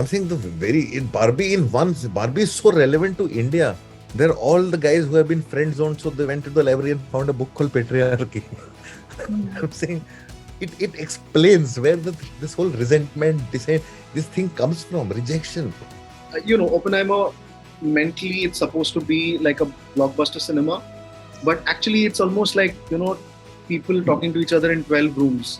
I'm saying in Barbie Barbie is so relevant to India. They're all the guys who have been friend zoned, so they went to the library and found a book called Patriarchy. I'm saying it explains where this whole resentment, this thing comes from, rejection. Oppenheimer, mentally it's supposed to be like a blockbuster cinema, but actually it's almost like, people talking to each other in 12 rooms.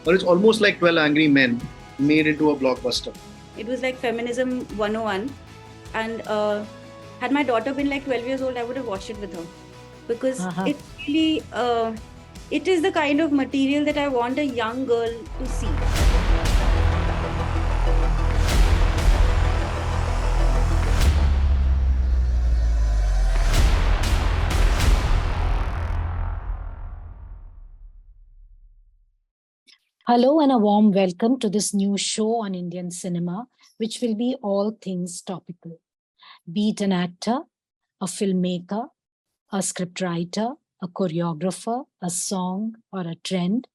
Or it's almost like 12 Angry Men made into a blockbuster. It was like feminism 101. And had my daughter been like 12 years old, I would have watched it with her. Because it's really, it is the kind of material that I want a young girl to see. Hello and a warm welcome to this new show on Indian cinema, which will be all things topical. Be it an actor, a filmmaker, a scriptwriter, a choreographer, a song, or a trend,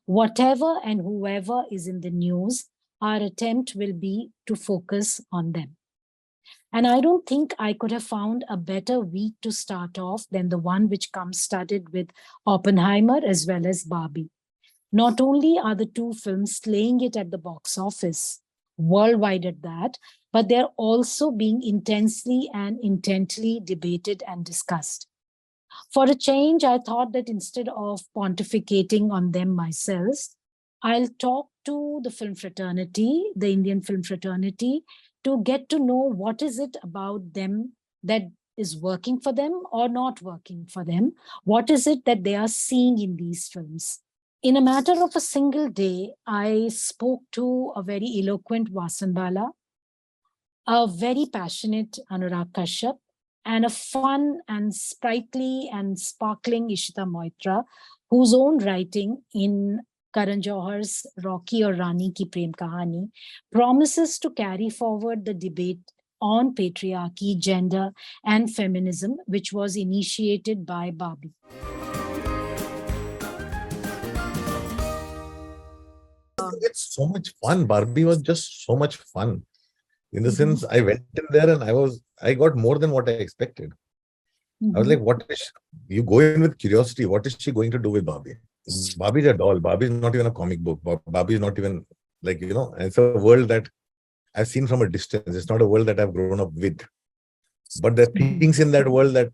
whatever and whoever is in the news, our attempt will be to focus on them. And I don't think I could have found a better week to start off than the one which comes studded with Oppenheimer as well as Barbie. Not only are the two films slaying it at the box office, worldwide at that, but they're also being intensely and intently debated and discussed. For a change, I thought that instead of pontificating on them myself, I'll talk to the film fraternity, the Indian film fraternity, to get to know what is it about them that is working for them or not working for them. What is it that they are seeing in these films? In a matter of a single day, I spoke to a very eloquent Vasan Bala, a very passionate Anurag Kashyap, and a fun and sprightly and sparkling Ishita Moitra, whose own writing in Karan Johar's Rocky or Rani Ki Prem Kahani promises to carry forward the debate on patriarchy, gender, and feminism, which was initiated by Barbie. It's so much fun. Barbie was just so much fun. In the sense, I went in there and I got more than what I expected. I was like, you go in with curiosity. What is she going to do with Barbie? Barbie's a doll. Barbie's not even a comic book. Barbie's not even it's a world that I've seen from a distance. It's not a world that I've grown up with. But there are things in that world that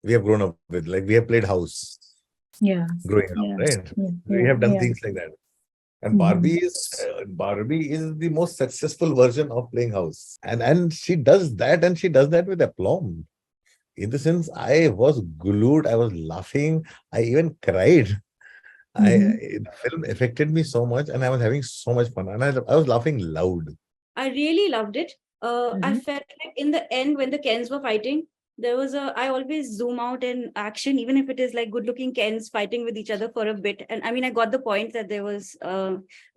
we have grown up with. Like we have played house. Yeah. Growing up, right? Yeah. We have done things like that. And Barbie is the most successful version of playing house. And she does that, and she does that with aplomb. In the sense, I was glued, I was laughing, I even cried. The film affected me so much, and I was having so much fun. And I was laughing loud. I really loved it. I felt like in the end, when the Kens were fighting, I always zoom out in action, even if it is like good looking Kens fighting with each other for a bit. And I mean, I got the point that there was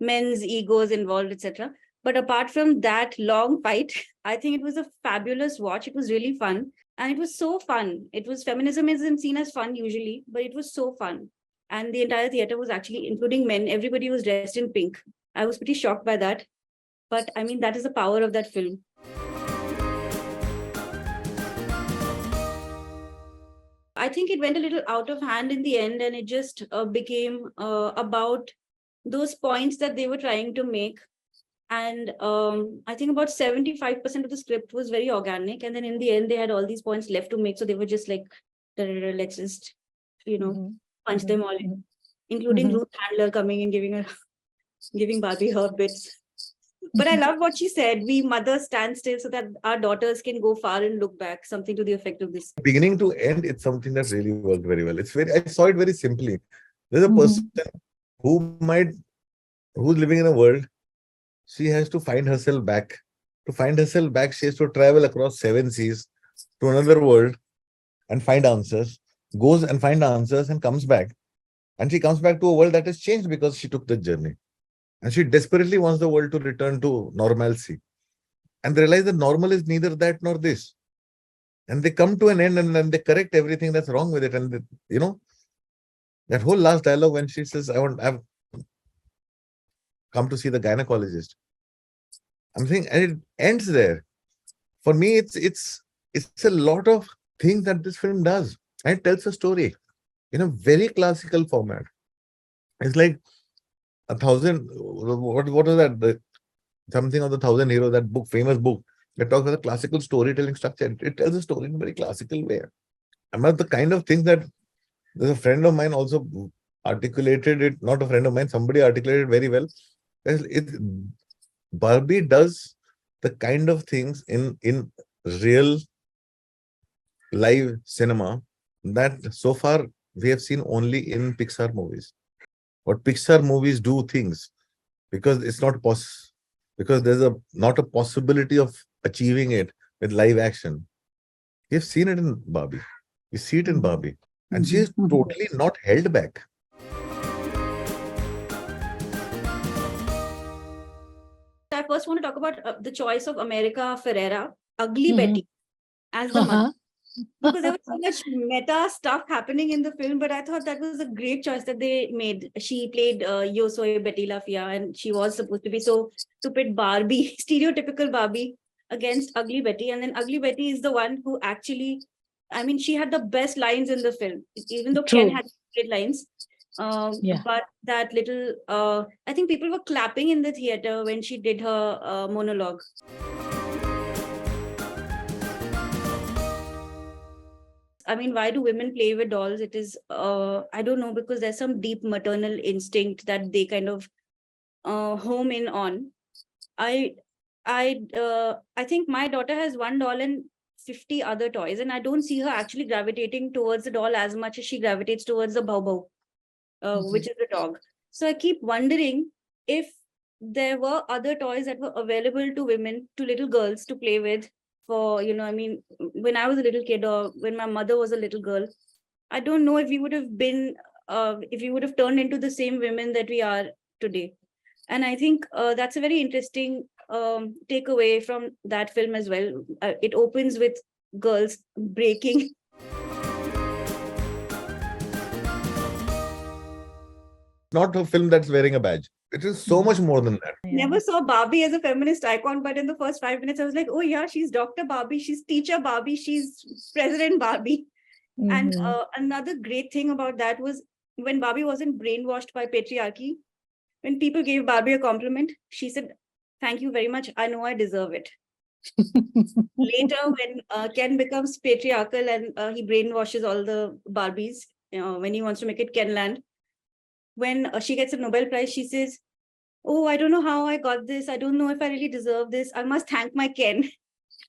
men's egos involved, etc. But apart from that long fight, I think it was a fabulous watch. It was really fun. And it was so fun. Feminism isn't seen as fun usually, but it was so fun. And the entire theater was actually, including men, everybody was dressed in pink. I was pretty shocked by that. But I mean, that is the power of that film. I think it went a little out of hand in the end, and it just became about those points that they were trying to make. And I think about 75% of the script was very organic. And then in the end, they had all these points left to make. So they were just like, let's just, punch them all in, including Ruth Handler coming and giving Barbie her bits. But I love what she said. We mothers stand still so that our daughters can go far and look back. Something to the effect of this. Beginning to end, it's something that really worked very well. I saw it very simply. There's a person who's living in a world. She has to find herself back. To find herself back, she has to travel across 7 seas to another world and find answers. Goes and finds answers and comes back. And she comes back to a world that has changed because she took the journey. And she desperately wants the world to return to normalcy. And they realize that normal is neither that nor this. And they come to an end and then they correct everything that's wrong with it. And, that whole last dialogue when she says, I've come to see the gynecologist. I'm saying, and it ends there. For me, it's a lot of things that this film does. And it tells a story in a very classical format. It's like a thousand. What was that? Something of the Thousand Heroes. That book, famous book. It talks about the classical storytelling structure. It tells a story in a very classical way. And that's the kind of thing that there's a friend of mine also articulated it. Not a friend of mine. Somebody articulated it very well. Barbie does the kind of things in real live cinema that so far we have seen only in Pixar movies. What Pixar movies do things because it's not because there's not a possibility of achieving it with live action. We've seen it in Barbie. We see it in Barbie. And she is totally not held back. I first want to talk about the choice of America Ferrera, Ugly Betty, as the mother. Because there was so much meta stuff happening in the film, but I thought that was a great choice that they made. She played Yo Soy Betty La Fea, and she was supposed to be so stupid Barbie, stereotypical Barbie against Ugly Betty. And then Ugly Betty is the one who actually, I mean, she had the best lines in the film, even though Ken had great lines. But that little, I think people were clapping in the theater when she did her monologue. I mean, why do women play with dolls? It is, I don't know, because there's some deep maternal instinct that they kind of home in on. I think my daughter has one doll and 50 other toys, and I don't see her actually gravitating towards the doll as much as she gravitates towards the Bao Bao, which is the dog. So I keep wondering if there were other toys that were available to women, to little girls to play with. For, I mean, when I was a little kid or when my mother was a little girl, I don't know if we would have been, if we would have turned into the same women that we are today. And I think that's a very interesting takeaway from that film as well. It opens with girls breaking. Not a film that's wearing a badge. It is so much more than that. Never saw Barbie as a feminist icon, but in the first 5 minutes, I was like, oh yeah, she's Dr. Barbie, she's teacher Barbie, she's President Barbie. And another great thing about that was when Barbie wasn't brainwashed by patriarchy, when people gave Barbie a compliment, she said, thank you very much, I know I deserve it. Later, when Ken becomes patriarchal and he brainwashes all the Barbies, when he wants to make it Kenland, when she gets a Nobel Prize, she says, oh, I don't know how I got this. I don't know if I really deserve this. I must thank my Ken.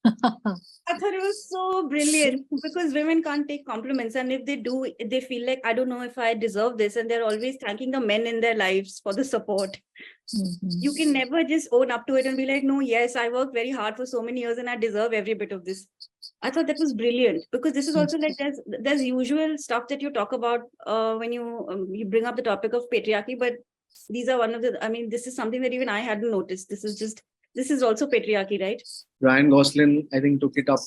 I thought it was so brilliant because women can't take compliments. And if they do, they feel like, I don't know if I deserve this. And they're always thanking the men in their lives for the support. You can never just own up to it and be like, no, yes, I worked very hard for so many years and I deserve every bit of this. I thought that was brilliant because this is also like there's usual stuff that you talk about when you bring up the topic of patriarchy, but these are one of the, I mean, this is something that even I hadn't noticed. This is also patriarchy, right? Ryan Gosling, I think, took it up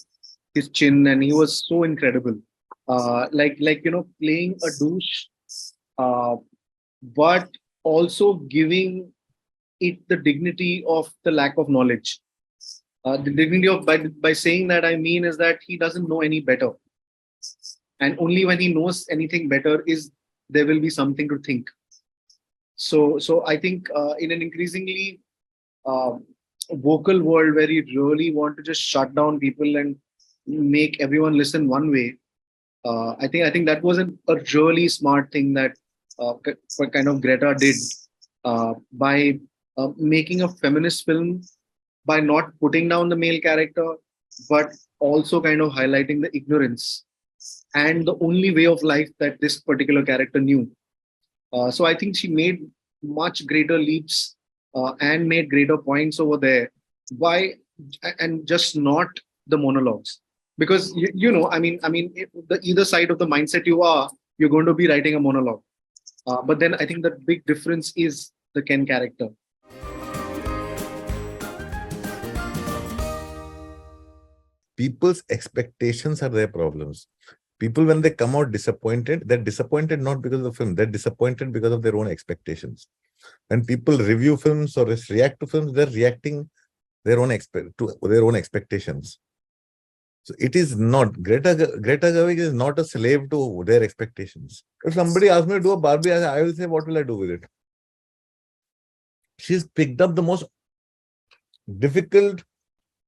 his chin and he was so incredible. Playing a douche, but also giving it the dignity of the lack of knowledge. The dignity of by saying that, I mean is that he doesn't know any better, and only when he knows anything better is there will be something to think. So I think in an increasingly vocal world where you really want to just shut down people and make everyone listen one way, I think that was a really smart thing that kind of Greta did by making a feminist film, by not putting down the male character, but also kind of highlighting the ignorance and the only way of life that this particular character knew. So I think she made much greater leaps and made greater points over there. Why? And just not the monologues, because I mean, the either side of the mindset you are, you're going to be writing a monologue. But then I think the big difference is the Ken character. People's expectations are their problems. People, when they come out disappointed, they're disappointed not because of the film, they're disappointed because of their own expectations. When people review films or react to films, they're reacting to their own expectations. So it is not Greta Gerwig is not a slave to their expectations. If somebody asks me to do a Barbie, I will say, what will I do with it? She's picked up the most difficult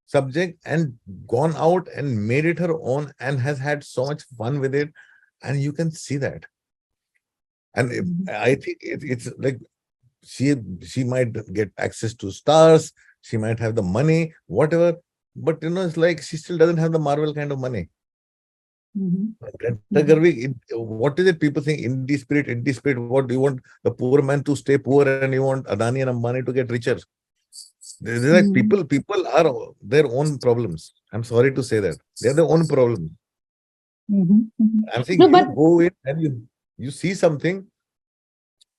subject and gone out and made it her own and has had so much fun with it, and you can see that. And I think it's like she might get access to stars, she might have the money, whatever, but it's like she still doesn't have the Marvel kind of money. Greta Gerwig, what is it people think? Indie spirit, what do you want? The poor man to stay poor and you want Adani and Ambani to get richer. They're like people are their own problems. I'm sorry to say that. They're their own problems. I'm saying No, you but go in and you see something,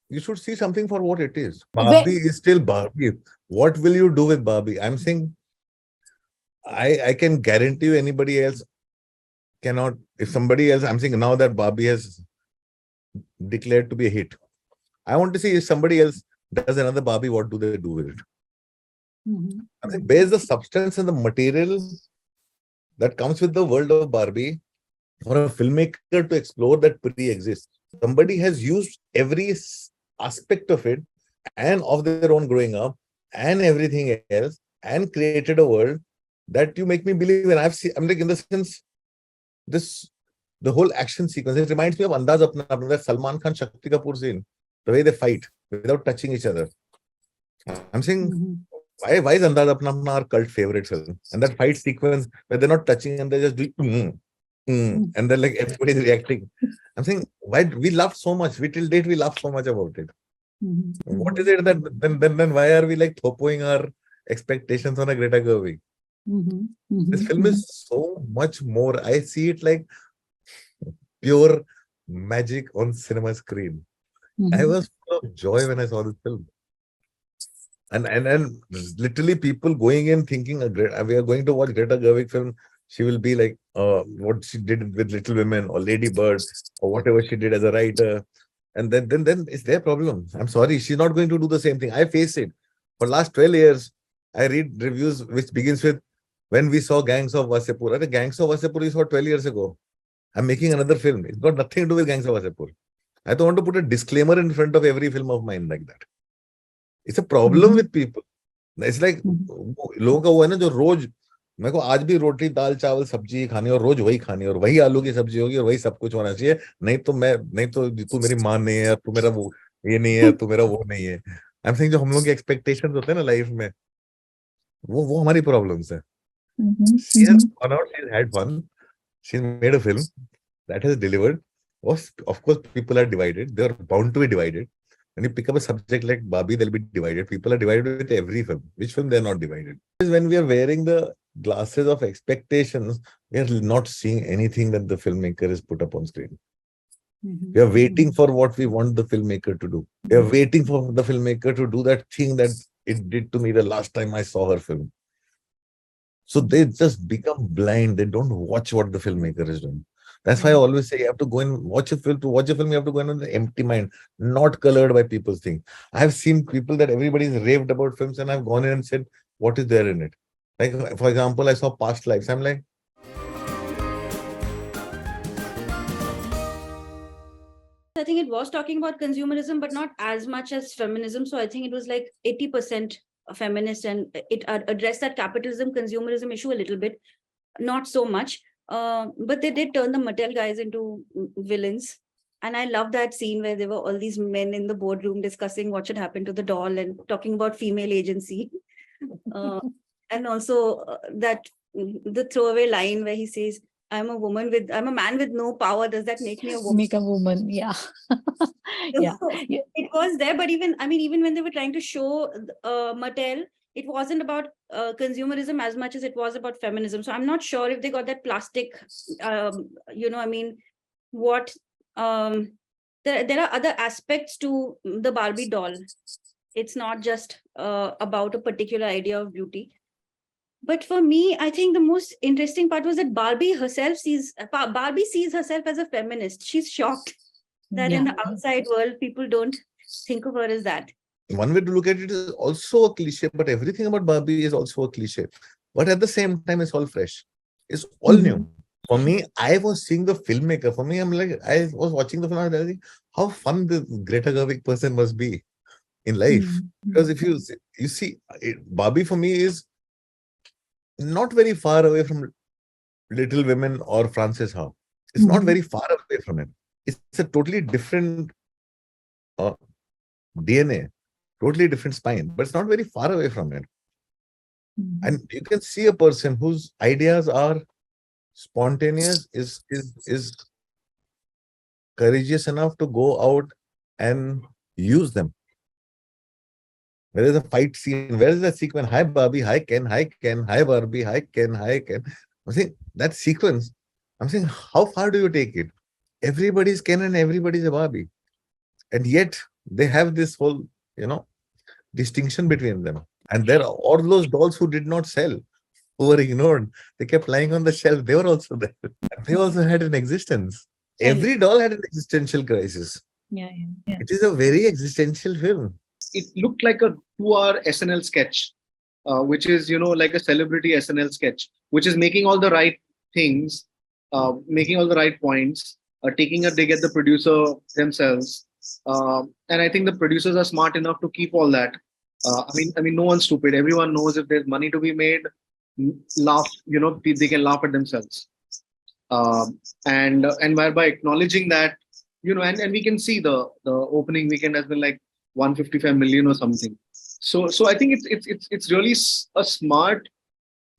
you should see something for what it is. Where- Barbie is still Barbie. What will you do with Barbie? I'm saying I can guarantee you anybody else cannot. If somebody else, I'm saying now that Barbie has declared to be a hit, I want to see if somebody else does another Barbie, what do they do with it? I mean, where's the substance and the material that comes with the world of Barbie for a filmmaker to explore that pre-exists? Somebody has used every aspect of it and of their own growing up and everything else and created a world that you make me believe in. I'm like, in the sense, the whole action sequence, it reminds me of Andaz Apna Apna, that Salman Khan Shakti Kapoor scene, the way they fight without touching each other. I'm saying, why is Andaz Apna Apna our cult favorite film? And that fight sequence where they're not touching and they're just doing and then like everybody's reacting. I'm saying, why we laughed so much? Till date we laugh so much about it. What is it that then why are we like thopoing our expectations on a Greta Gerwig? This film is so much more. I see it like pure magic on cinema screen. I was full of joy when I saw this film. And literally people going in thinking we are going to watch Greta Gerwig film. She will be like what she did with Little Women or Lady Bird or whatever she did as a writer. And then it's their problem. I'm sorry, she's not going to do the same thing. I face it. For last 12 years, I read reviews which begins with, when we saw Gangs of Wasseypur. The Gangs of Wasseypur is for 12 years ago. I'm making another film. It's got nothing to do with Gangs of Wasseypur. I don't want to put a disclaimer in front of every film of mine like that. It's a problem with people. It's like लोगों का वो है ना जो रोज मेरे को आज भी रोटी दाल चावल सब्जी खानी और रोज वही खानी और वही आलू की सब्जी होगी और वही सब कुछ होना चाहिए, नहीं तो तू मेरी माँ नहीं है, तू मेरा वो ये नहीं है, तू मेरा वो नहीं है. आई एम सेइंग जो हम लोग के एक्सपेक्टेशंस होते हैं ना लाइफ में, वो हमारी प्रॉब्लम्स है. She has gone out, she's had fun, she's made a film that has delivered. Of course, people are divided. They are bound to be divided. When you pick up a subject like Barbie, they'll be divided. People are divided with every film. Which film they're not divided? When we are wearing the glasses of expectations, we are not seeing anything that the filmmaker has put up on screen. We are waiting for what we want the filmmaker to do. We are waiting for the filmmaker to do that thing that it did to me the last time I saw her film. So they just become blind. They don't watch what the filmmaker is doing. That's why I always say you have to go and watch a film. To watch a film, you have to go in with an empty mind, not colored by people's things. I've seen people that everybody's raved about films, and I've gone in and said, what is there in it? Like, for example, I saw Past Lives. I'm like, I think it was talking about consumerism, but not as much as feminism. So I think it was like 80% feminist, and it addressed that capitalism, consumerism issue a little bit, not so much. But they did turn the Mattel guys into villains. And I love that scene where there were all these men in the boardroom discussing what should happen to the doll and talking about female agency. And also that the throwaway line where he says, I'm a man with no power. Does that make me a woman? Make a woman, yeah. Yeah. It was there, but even when they were trying to show Mattel, it wasn't about consumerism as much as it was about feminism. So I'm not sure if they got that plastic, what there are other aspects to the Barbie doll. It's not just about a particular idea of beauty. But for me, I think the most interesting part was that Barbie sees herself as a feminist. She's shocked that in the outside world, people don't think of her as that. one way to look at it is also a cliche, but everything about Barbie is also a cliche. But at the same time, it's all fresh. It's all new. For me, I was seeing the filmmaker. For me, I'm like, I was watching the film, and I was like, how fun this Greta Gerwig person must be in life. Because if you see, Barbie for me is not very far away from Little Women or Frances Ha. It's not very far away from it. It's a totally different uh, DNA, totally different spine, but it's not very far away from it. And you can see a person whose ideas are spontaneous, is courageous enough to go out and use them. There is a fight scene. Where is that sequence? Hi Barbie, hi Ken, hi Ken, hi Barbie, hi Ken, hi Ken. I'm saying that sequence. I'm saying, how far do you take it? Everybody's Ken and everybody's a Barbie, and yet they have this whole, distinction between them. And there are all those dolls who did not sell, who were ignored. They kept lying on the shelf. They were also there. They also had an existence. Every doll had an existential crisis. Yeah. It is a very existential film. It looked like a 2-hour SNL sketch, which is, like a celebrity SNL sketch, which is making all the right things, making all the right points, taking a dig at the producer themselves. And I think the producers are smart enough to keep all that. I mean, no one's stupid. Everyone knows if there's money to be made, laugh, they can laugh at themselves. And by acknowledging that, and we can see the opening weekend has been like 155 million or something. So I think it's really a smart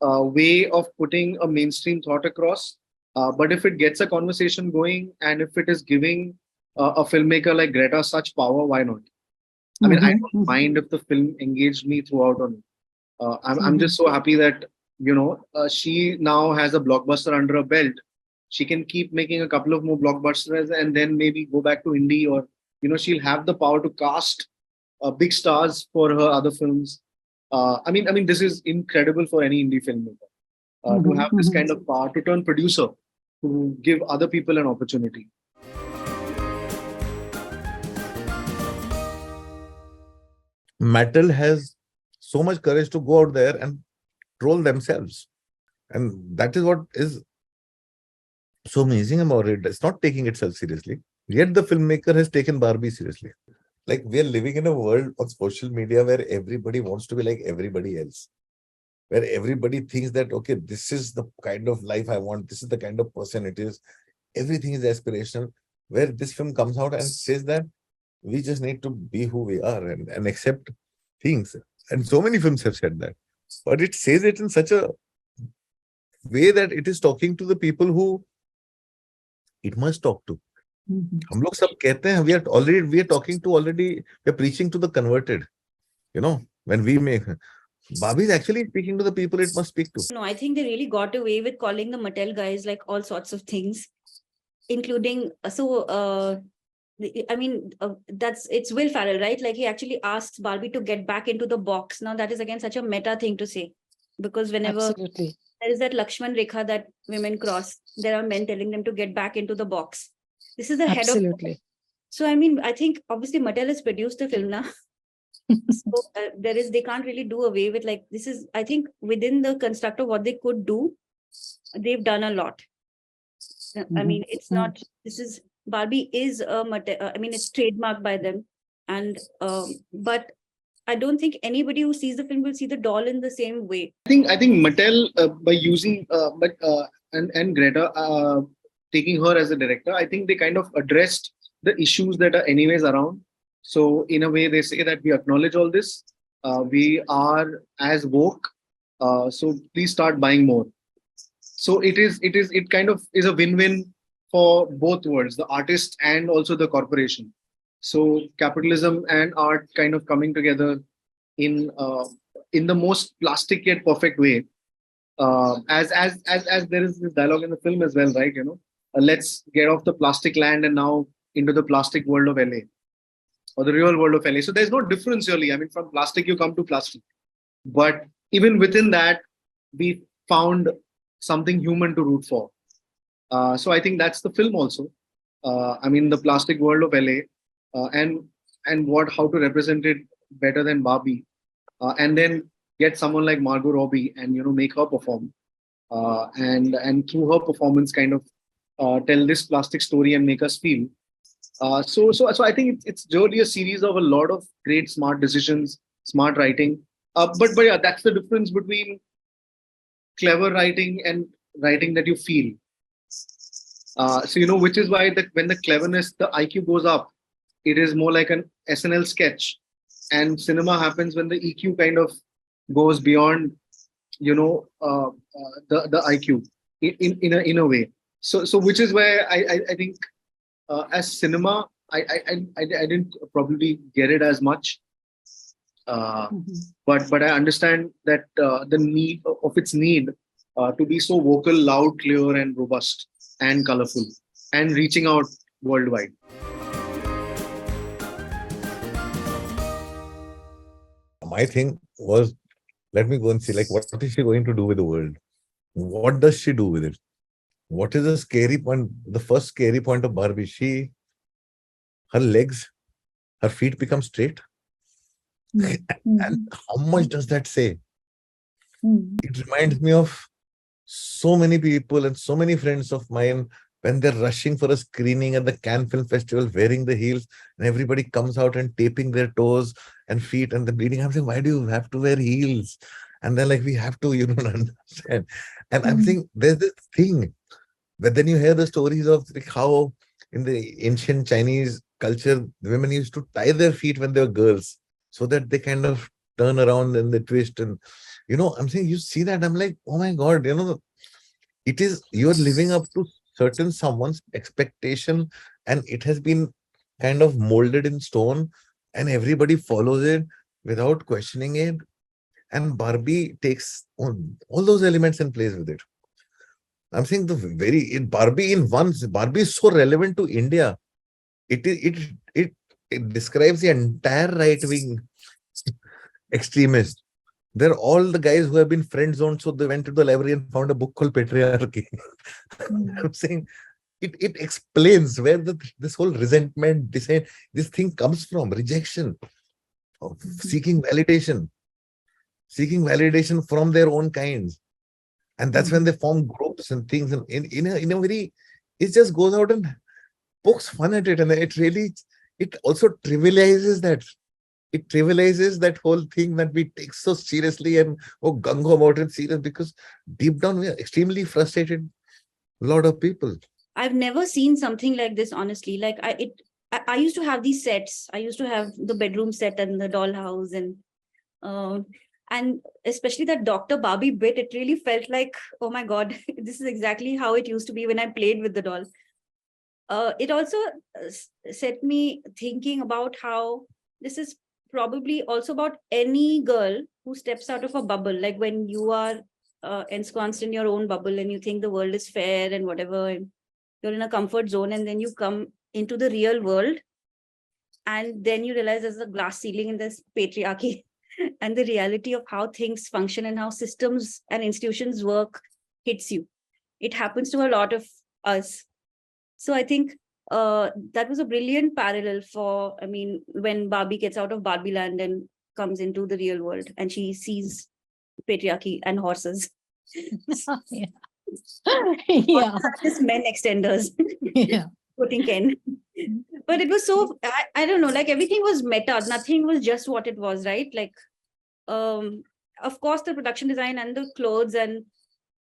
way of putting a mainstream thought across. But if it gets a conversation going, and if it is giving a filmmaker like Greta such power, why not? I mean, I don't mind if the film engaged me throughout on it. I'm just so happy that she now has a blockbuster under her belt. She can keep making a couple of more blockbusters and then maybe go back to indie, or she'll have the power to cast big stars for her other films. I mean, this is incredible for any indie filmmaker to have this kind of power to turn producer, to give other people an opportunity. Mattel has so much courage to go out there and troll themselves. And that is what is so amazing about it. It's not taking itself seriously. Yet the filmmaker has taken Barbie seriously. Like, we are living in a world of social media where everybody wants to be like everybody else. Where everybody thinks that, okay, this is the kind of life I want. This is the kind of person it is. Everything is aspirational. Where this film comes out and says that we just need to be who we are and accept things. And so many films have said that. But it says it in such a way that it is talking to the people who it must talk to. हम लोग सब कहते हैं, we are talking to already, we are preaching to the converted. When we make Barbie is actually speaking to the people it must speak to. No, I think they really got away with calling the Mattel guys like all sorts of things, including it's Will Ferrell, right? Like, he actually asks Barbie to get back into the box. Now that is again such a meta thing to say, because whenever Absolutely. there is that Lakshman Rekha that women cross, there are men telling them to get back into the box. This is the head of. Absolutely. So I mean, I think obviously Mattel has produced the film now. So they can't really do away with, like, this is, I think, within the construct of what they could do, they've done a lot. I mean, it's not, this is, Barbie is it's trademarked by them. And but I don't think anybody who sees the film will see the doll in the same way. I think Mattel, by using and Greta taking her as a director, I think they kind of addressed the issues that are anyways around. So in a way, they say that we acknowledge all this. We are as woke. So please start buying more. So it kind of is a win-win for both worlds, the artist and also the corporation. So capitalism and art kind of coming together in the most plastic yet perfect way. As there is this dialogue in the film as well, right? Let's get off the plastic land and now into the plastic world of LA, or the real world of LA. So there's no difference really. I mean, from plastic you come to plastic, but even within that, we found something human to root for. So I think that's the film also. I mean, the plastic world of LA, and how to represent it better than Barbie, and then get someone like Margot Robbie and make her perform, and through her performance kind of tell this plastic story and make us feel. So I think it's really a series of a lot of great smart decisions, smart writing. But yeah, that's the difference between clever writing and writing that you feel. So which is why when the cleverness, the IQ goes up, it is more like an SNL sketch, and cinema happens when the EQ kind of goes beyond, the IQ in a way. So which is where I think as cinema, I didn't probably get it as much, but I understand that the need of its need to be so vocal, loud, clear, and robust and colorful and reaching out worldwide. My thing was, let me go and see, like, what is she going to do with the world? What does she do with it? What is the scary point? The first scary point of Barbie, her legs, her feet become straight. And how much does that say? It reminds me of so many people and so many friends of mine when they're rushing for a screening at the Cannes Film Festival wearing the heels, and everybody comes out and taping their toes and feet and the bleeding. I'm saying, why do you have to wear heels? And they're like, we have to, you don't understand. And I'm saying, there's this thing. But then you hear the stories of like how in the ancient Chinese culture, the women used to tie their feet when they were girls so that they kind of turn around and they twist. And, I'm saying, you see that, I'm like, oh my God, it is, you're living up to certain someone's expectation, and it has been kind of molded in stone, and everybody follows it without questioning it. And Barbie takes all those elements and plays with it. I'm saying Barbie is so relevant to India. It describes the entire right wing extremist. They're all the guys who have been friend zoned, so they went to the library and found a book called Patriarchy. I'm saying it explains where this whole resentment, this thing comes from, rejection, of seeking validation from their own kinds. And that's when they form groups and things, and in a very, it just goes out and pokes fun at it, and it also trivializes that. It trivializes that whole thing that we take so seriously and gung ho about it serious, because deep down we are extremely frustrated. A lot of people. I've never seen something like this, honestly. Like I used to have these sets. I used to have the bedroom set and the dollhouse, and especially that Dr. Barbie bit, it really felt like, oh my God, this is exactly how it used to be when I played with the doll. It also set me thinking about how this is probably also about any girl who steps out of a bubble. Like when you are ensconced in your own bubble and you think the world is fair and whatever, and you're in a comfort zone, and then you come into the real world, and then you realize there's a glass ceiling in this patriarchy. And the reality of how things function and how systems and institutions work hits you. It happens to a lot of us. So I think that was a brilliant parallel when Barbie gets out of Barbie land and comes into the real world, and she sees patriarchy and horses. Yeah. Just men extenders. Yeah. Putting Ken. But it was so, I don't know, like everything was meta. Nothing was just what it was, right? Like, of course, the production design and the clothes, and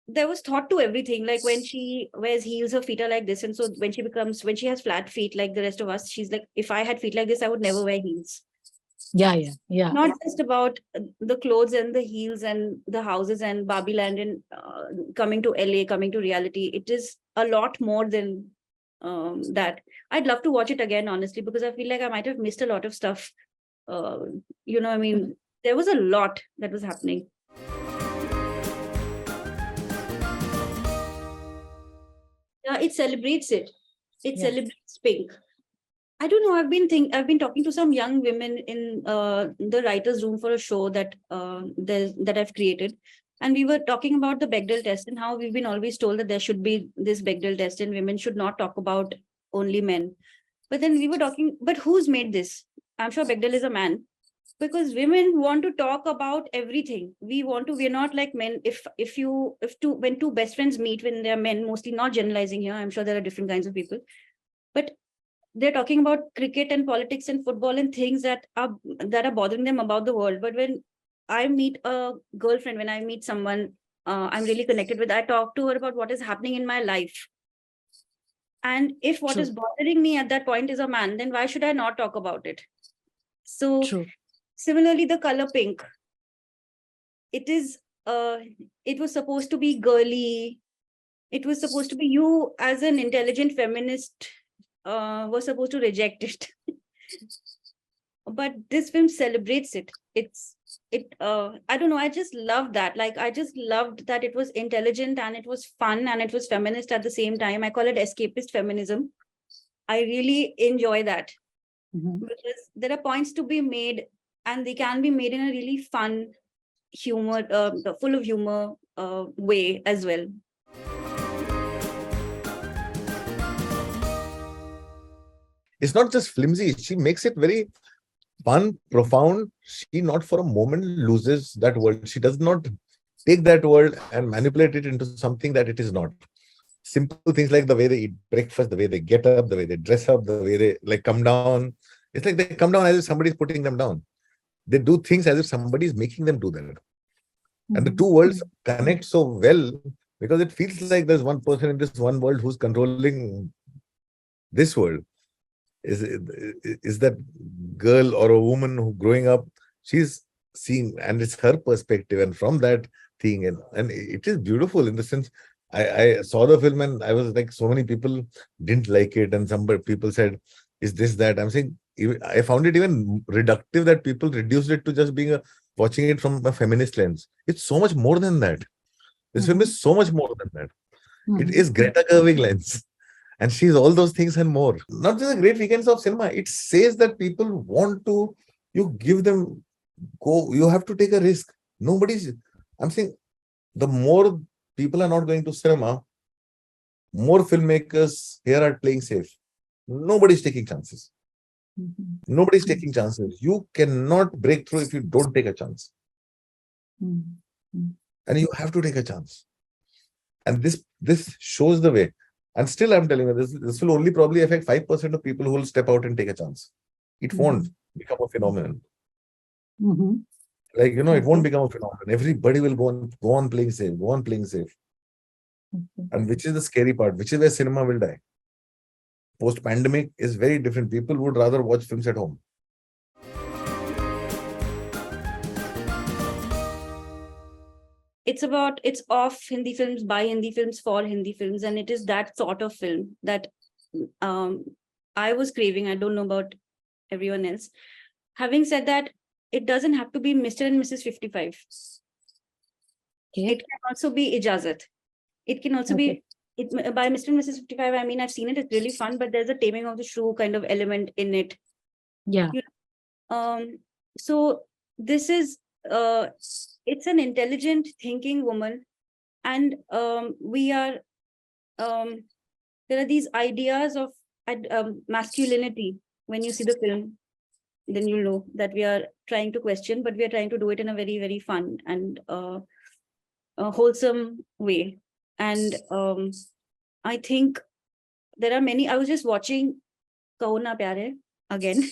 there was thought to everything. Like when she wears heels, her feet are like this. And so when she has flat feet like the rest of us, she's like, if I had feet like this, I would never wear heels. Yeah. Not just about the clothes and the heels and the houses and Barbie land and coming to LA, coming to reality. It is a lot more than that. I'd love to watch it again, honestly, because I feel like I might have missed a lot of stuff. There was a lot that was happening. Yeah, it celebrates it. It celebrates pink. I don't know. I've been talking to some young women in the writers' room for a show that I've created, and we were talking about the Bechdel test and how we've been always told that there should be this Bechdel test and women should not talk about only men. But then we were talking, but who's made this? I'm sure Bechdel is a man. because women want to talk about everything. We're not like men. When two best friends meet, when they're men, mostly, not generalizing here, I'm sure there are different kinds of people, but they're talking about cricket and politics and football and things that are bothering them about the world. But when I meet a girlfriend, when I meet someone I'm really connected with, I talk to her about what is happening in my life. And if what True. is bothering me at that point is a man, then why should I not talk about it? So True. similarly, the color pink, it is it was supposed to be girly. It was supposed to be, you as an intelligent feminist were supposed to reject it. But this film celebrates it. I don't know, I just loved that. Like, I just loved that it was intelligent and it was fun and it was feminist at the same time. I call it escapist feminism. I really enjoy that, Mhm. because there are points to be made, and they can be made in a really fun, humor, full of humor way as well. It's not just flimsy. She makes it very fun, profound. She not for a moment loses that world. She does not take that world and manipulate it into something that it is not. Simple things like the way they eat breakfast, the way they get up, the way they dress up, the way they like come down. It's like they come down as if somebody's putting them down. They do things as if somebody's making them do that. And the Mhm. two worlds connect so well because it feels like there's one person in this one world who's controlling this world. Is that girl or a woman who growing up, she's seeing, and it's her perspective, and from that thing, and it is beautiful in the sense. I saw the film and I was like, so many people didn't like it, and some people said, "Is this that?" I'm saying, I found it even reductive that people reduced it to just being watching it from a feminist lens. It's so much more than that. This film is so much more than that. It Mhm. is Greta Gerwig lens. And she's all those things and more. Not just the great weekends of cinema. It says that people want to, you give them, go, you have to take a risk. Nobody's, I'm saying, the more people are not going to cinema, more filmmakers here are playing safe. Nobody's taking chances. Mhm. Nobody's taking chances. You cannot break through if you don't take a chance. Mhm. Mhm. And you have to take a chance. And this shows the way. And still, I'm telling you, this will only probably affect 5% of people who will step out and take a chance. It won't become a phenomenon. Mhm. Like, it won't Okay. become a phenomenon. Everybody will go on playing safe, go on playing safe. Okay. And which is the scary part, which is where cinema will die. Post-pandemic is very different. People would rather watch films at home. It's off Hindi films, by Hindi films, for Hindi films, and it is that sort of film that um, I was craving. I don't know about everyone else. Having said that, it doesn't have to be Mr. and Mrs. 55. Okay. It can also be Ijazat. It can also Okay. be by Mr. and Mrs. 55. I mean, I've seen it. It's really fun, but there's a taming of the shrew kind of element in it. Yeah. So this is it's an intelligent thinking woman, and there are these ideas of masculinity. When you see the film, then you'll know that we are trying to question, but we are trying to do it in a very, very fun and wholesome way. And I think there are many. I was just watching Kaho Na Pyar Hai again.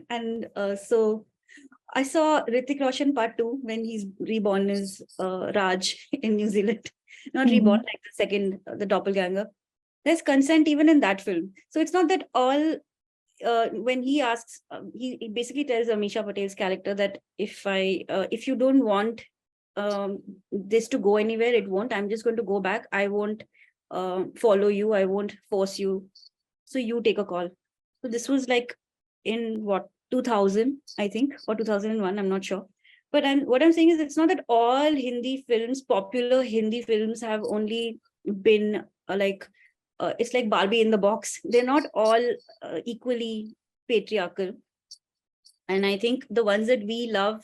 And so I saw Hrithik Roshan part 2 when he's reborn as Raj in New Zealand. Not reborn, like the second, the doppelganger. There's consent even in that film. So it's not that all, when he asks, he basically tells Amisha Patel's character that if you don't want this to go anywhere, it won't. I'm just going to go back. I won't follow you. I won't force you. So you take a call. So this was like in what, 2000, I think, or 2001. I'm not sure. But what I'm saying is, it's not that all Hindi films, popular Hindi films, have only been it's like Barbie in the box. They're not all equally patriarchal. And I think the ones that we love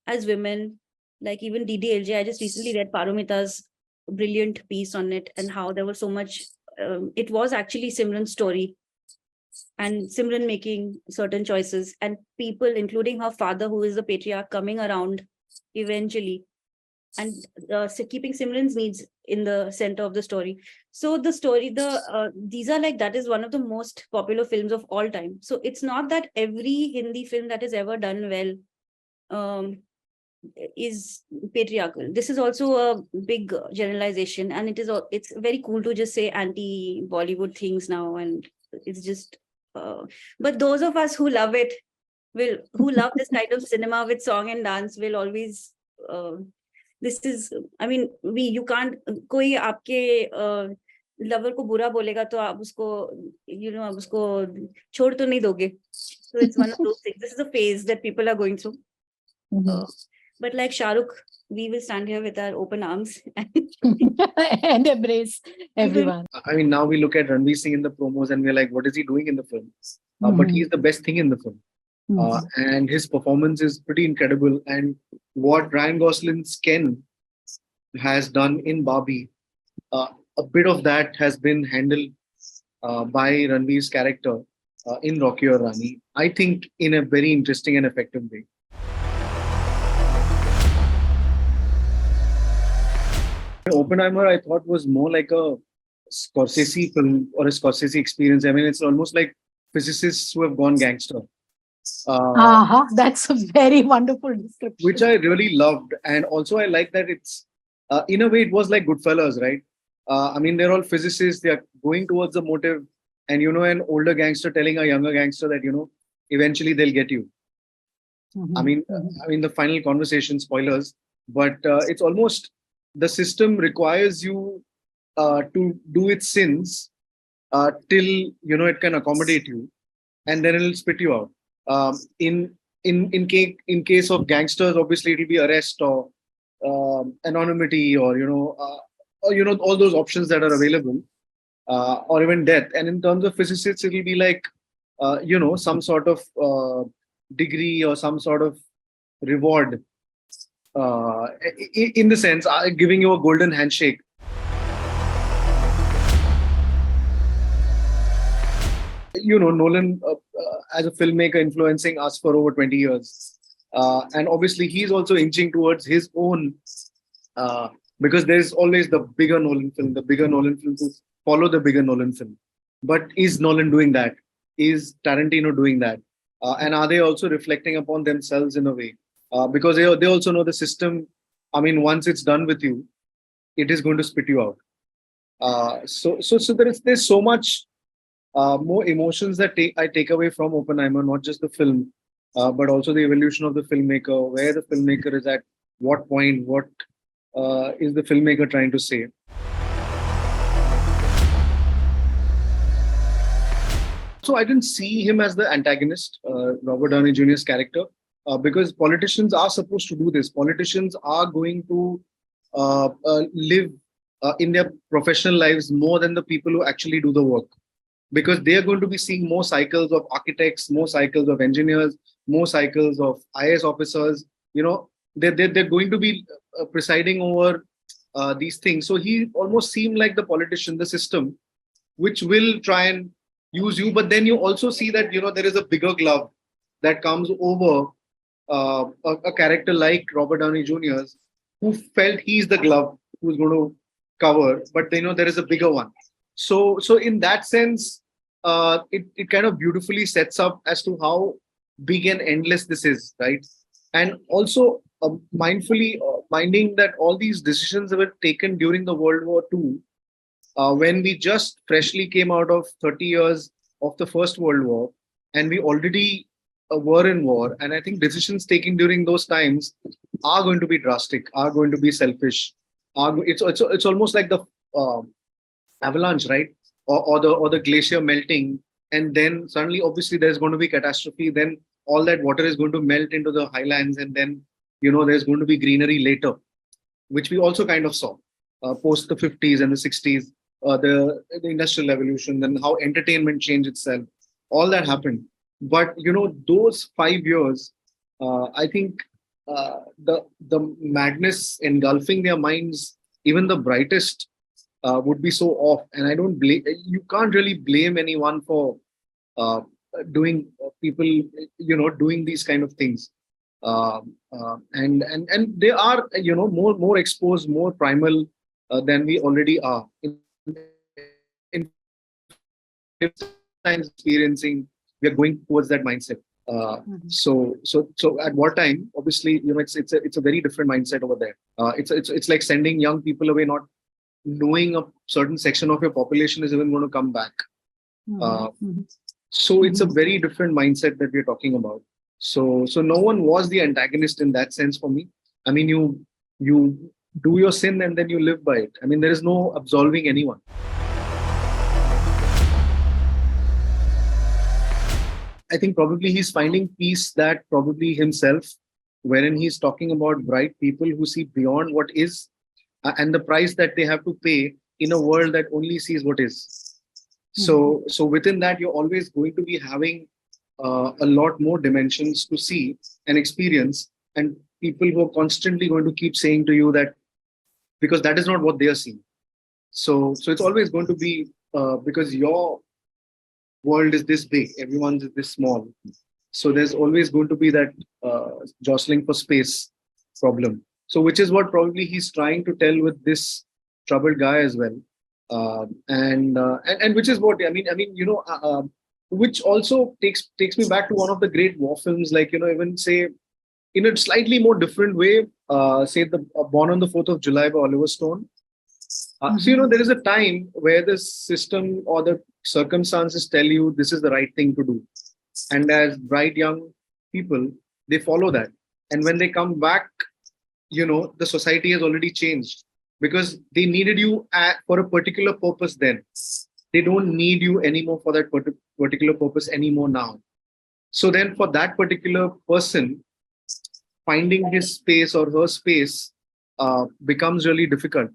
as women, like even DDLJ, I just recently read Paromita's brilliant piece on it, and how there was so much. It was actually Simran's story, and Simran making certain choices, and people, including her father, who is the patriarch, coming around eventually, and keeping Simran's needs in the center of the story. So the story, these are like, that is one of the most popular films of all time. So it's not that every Hindi film that is ever done well um, is patriarchal. This is also a big generalization, and it's very cool to just say anti-Bollywood things now, and it's just. But those of us who love it, who love this kind of cinema with song and dance, will always. This is, I mean, you can't. कोई आपके lover को बुरा बोलेगा तो आप उसको, आप उसको छोड़ तो नहीं दोगे. So it's one of those things. This is a phase that people are going through. But like Shah Rukh, we will stand here with our open arms And embrace everyone. I mean, now we look at Ranveer Singh in the promos and we're like, what is he doing in the film? But he's the best thing in the film. And his performance is pretty incredible. And what Ryan Gosling's Ken has done in Barbie, a bit of that has been handled by Ranveer's character in Rocky or Rani, I think in a very interesting and effective way. Oppenheimer, I thought, was more like a Scorsese film or a Scorsese experience. I mean, it's almost like physicists who have gone gangster. That's a very wonderful description. Which I really loved. And also, I like that it's, in a way, it was like Goodfellas, right? I mean, they're all physicists. They're going towards a motive. And, an older gangster telling a younger gangster that, eventually they'll get you. I mean, the final conversation, spoilers, but it's almost, the system requires you to do its sins till it can accommodate you, and then it'll spit you out. In case of gangsters, obviously it'll be arrest or anonymity or all those options that are available, or even death. And in terms of physicists, it'll be like some sort of degree or some sort of reward. In the sense, giving you a golden handshake. Nolan, as a filmmaker, influencing us for over 20 years. And obviously, he's also inching towards his own, because there's always the bigger Nolan film to follow the bigger Nolan film. But is Nolan doing that? Is Tarantino doing that? And are they also reflecting upon themselves in a way? Because they also know the system. I mean, once it's done with you, it is going to spit you out. So there's so much more emotions that I take away from Oppenheimer, not just the film, but also the evolution of the filmmaker, where the filmmaker is at, what point, what is the filmmaker trying to say. So I didn't see him as the antagonist, Robert Downey Jr.'s character. Because politicians are supposed to do this. Politicians are going to live in their professional lives more than the people who actually do the work. Because they are going to be seeing more cycles of architects, more cycles of engineers, more cycles of IAS officers. They're going to be presiding over these things. So he almost seemed like the politician, the system, which will try and use you. But then you also see that, there is a bigger glove that comes over a character like Robert Downey Jr.'s, who felt he's the glove who's going to cover, but there is a bigger one. So in that sense, it kind of beautifully sets up as to how big and endless this is, right? And also mindfully minding that all these decisions were taken during the World War II, when we just freshly came out of 30 years of the First World War, and we already were in war. And I think decisions taken during those times are going to be drastic, are going to be selfish. It's almost like the avalanche, right? Or the glacier melting, and then suddenly, obviously, there's going to be catastrophe. Then all that water is going to melt into the highlands, and then there's going to be greenery later, which we also kind of saw post the 50s and the 60s, the industrial revolution, and how entertainment changed itself. All that happened. But those 5 years, I think the madness engulfing their minds, even the brightest, would be so off. And I don't blame. You can't really blame anyone for uh, doing people, doing these kind of things. And they are, more exposed, more primal than we already are. In fact, experiencing, we are going towards that mindset. So at wartime, obviously, it's a very different mindset over there. It's like sending young people away, not knowing a certain section of your population is even going to come back. So it's a very different mindset that we're talking about. So no one was the antagonist in that sense for me. I mean, you do your sin and then you live by it. I mean, there is no absolving anyone. I think probably he's finding peace that probably himself, wherein he's talking about bright people who see beyond what is, and the price that they have to pay in a world that only sees what is. So within that, you're always going to be having a lot more dimensions to see and experience, and people who are constantly going to keep saying to you that, because that is not what they are seeing. So it's always going to be because your world is this big, everyone's is this small. So there's always going to be that jostling for space problem. So which is what probably he's trying to tell with this troubled guy as well. And which is what which also takes me back to one of the great war films, like, even say in a slightly more different way, say the Born on the 4th of July by Oliver Stone. So, there is a time where the system or the circumstances tell you this is the right thing to do. And as bright young people, they follow that. And when they come back, the society has already changed because they needed you for a particular purpose then. They don't need you anymore for that particular purpose anymore now. So then for that particular person, finding his space or her space becomes really difficult.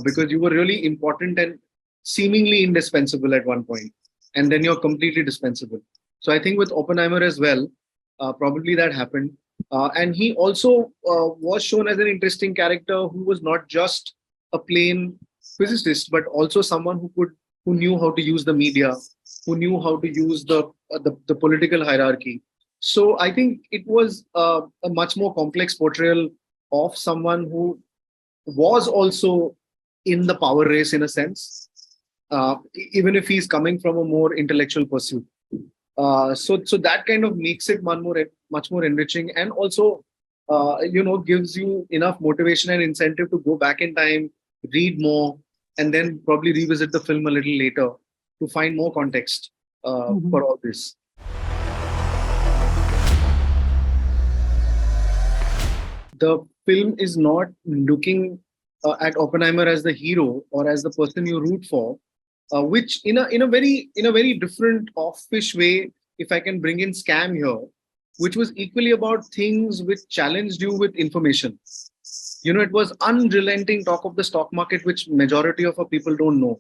Because you were really important and seemingly indispensable at one point, and then you're completely dispensable. So I think with Oppenheimer as well, probably that happened. And he also was shown as an interesting character who was not just a plain physicist, but also someone who knew how to use the media, who knew how to use the political hierarchy. So I think it was a much more complex portrayal of someone who was also in the power race in a sense, even if he's coming from a more intellectual pursuit. So that kind of makes it much more enriching, and also gives you enough motivation and incentive to go back in time, read more, and then probably revisit the film a little later to find more context for all this. The film is not looking at Oppenheimer as the hero or as the person you root for, which in a very different offish way, if I can bring in Scam here, which was equally about things which challenged you with information. It was unrelenting talk of the stock market, which majority of our people don't know.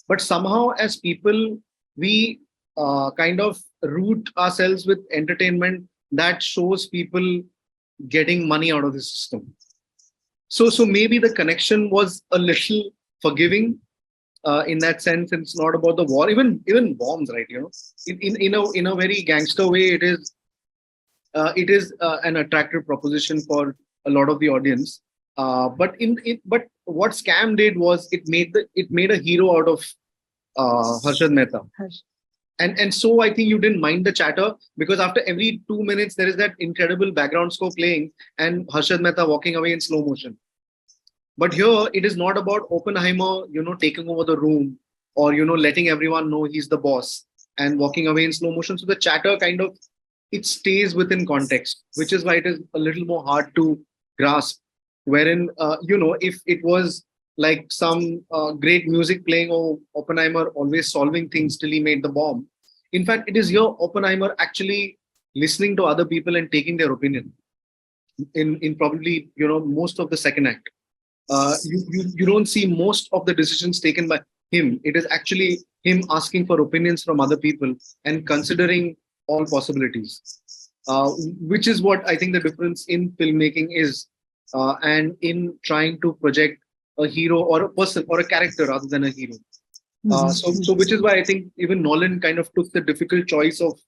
But somehow as people, we kind of root ourselves with entertainment that shows people getting money out of the system. So maybe the connection was a little forgiving in that sense. It's not about the war, even bombs, right? In a very gangster way, it is an attractive proposition for a lot of the audience. But what Scam did was it made a hero out of Harshad Mehta. And so I think you didn't mind the chatter, because after every 2 minutes, there is that incredible background score playing and Harshad Mehta walking away in slow motion. But here, it is not about Oppenheimer, taking over the room or, letting everyone know he's the boss and walking away in slow motion. So the chatter kind of, it stays within context, which is why it is a little more hard to grasp. Wherein, if it was like some great music playing or Oppenheimer always solving things till he made the bomb. In fact, it is here Oppenheimer actually listening to other people and taking their opinion in probably, most of the second act. You don't see most of the decisions taken by him. It is actually him asking for opinions from other people and considering all possibilities, which is what I think the difference in filmmaking is, and in trying to project a hero or a person or a character rather than a hero. So which is why I think even Nolan kind of took the difficult choice of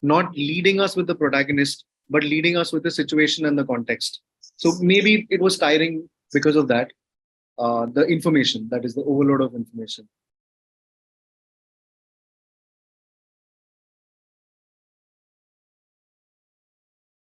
not leading us with the protagonist, but leading us with the situation and the context. So maybe it was tiring because of that. The information, that is the overload of information.